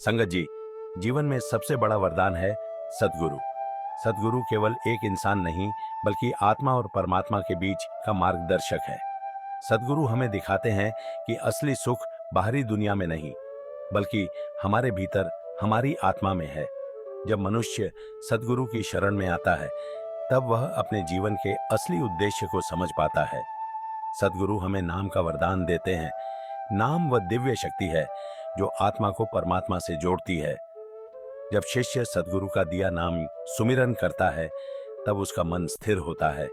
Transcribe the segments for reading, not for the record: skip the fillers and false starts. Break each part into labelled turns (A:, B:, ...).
A: संगत जी, जीवन में सबसे बड़ा वरदान है सद्गुरु। सद्गुरु केवल एक इंसान नहीं, बल्कि आत्मा और परमात्मा के बीच का मार्गदर्शक है। सद्गुरु हमें दिखाते हैं कि असली सुख बाहरी दुनिया में नहीं, बल्कि हमारे भीतर, हमारी आत्मा में है। जब मनुष्य सद्गुरु की शरण में आता है, तब वह अपने जीवन के असली उद्देश्य को समझ पाता है। सद्गुरु हमें नाम का वरदान देते हैं। नाम वह दिव्य शक्ति है जो आत्मा को परमात्मा से जोड़ती है। जब शिष्य सद्गुरु का दिया नाम सुमिरन करता है, तब उसका मन स्थिर होता है,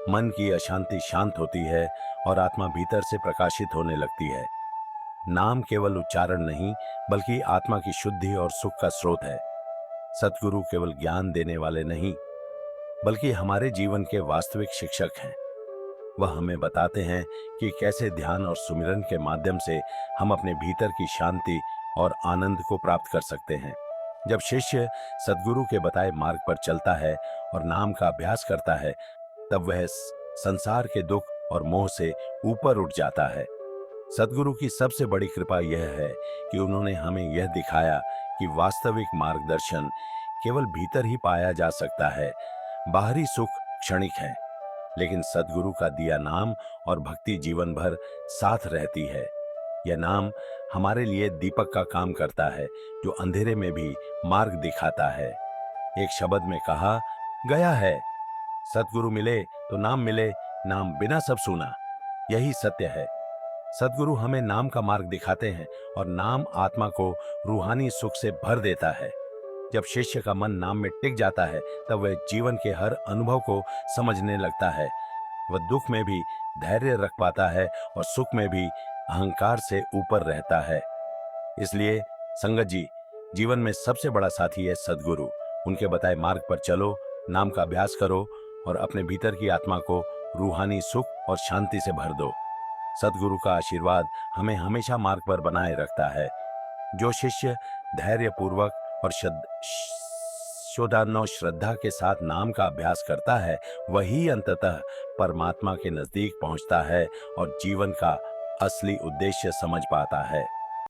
A: मन की अशांति शांत होती है और आत्मा भीतर से प्रकाशित होने लगती है। नाम केवल उच्चारण नहीं, बल्कि आत्मा की शुद्धि और सुख का स्रोत है। सद्गुरु केवल ज्ञान देने वाले नहीं, बल्कि हमारे जीवन के वास्तविक शिक्षक हैं। वह हमें बताते हैं कि कैसे ध्यान और सुमिरन के माध्यम से हम अपने भीतर की शांति और आनंद को प्राप्त कर सकते हैं। जब शिष्य सद्गुरु के बताए मार्ग पर चलता है और नाम का अभ्यास करता है, तब वह संसार के दुख और मोह से ऊपर उठ जाता है। सद्गुरु की सबसे बड़ी कृपा यह है कि उन्होंने हमें यह दिखाया कि वास्तविक मार्गदर्शन केवल भीतर ही पाया जा सकता है। बाहरी सुख क्षणिक है, लेकिन सद्गुरु का दिया नाम और भक्ति जीवन भर साथ रहती है। यह नाम हमारे लिए दीपक का काम करता है, जो अंधेरे में भी मार्ग दिखाता है। एक शब्द में कहा गया है, सद्गुरु मिले तो नाम मिले, नाम बिना सब सुना। यही सत्य है। सद्गुरु हमें नाम का मार्ग दिखाते हैं और नाम आत्मा को रूहानी सुख से भर देता है। जब शिष्य का मन नाम में टिक जाता है, तब वह जीवन के हर अनुभव को समझने लगता है। वह दुख में भी धैर्य रख पाता है और सुख में भी अहंकार से ऊपर रहता है। इसलिए संगत जी, जीवन में सबसे बड़ा साथी है सद्गुरु। उनके बताए मार्ग पर चलो, नाम का अभ्यास करो और अपने भीतर की आत्मा को रूहानी सुख और शांति से भर दो। सद्गुरु का आशीर्वाद हमें हमेशा मार्ग पर बनाए रखता है। जो शिष्य धैर्य पूर्वक और शोधानो श्रद्धा के साथ नाम का अभ्यास करता है, वही अंततः परमात्मा के नजदीक पहुंचता है और जीवन का असली उद्देश्य समझ पाता है।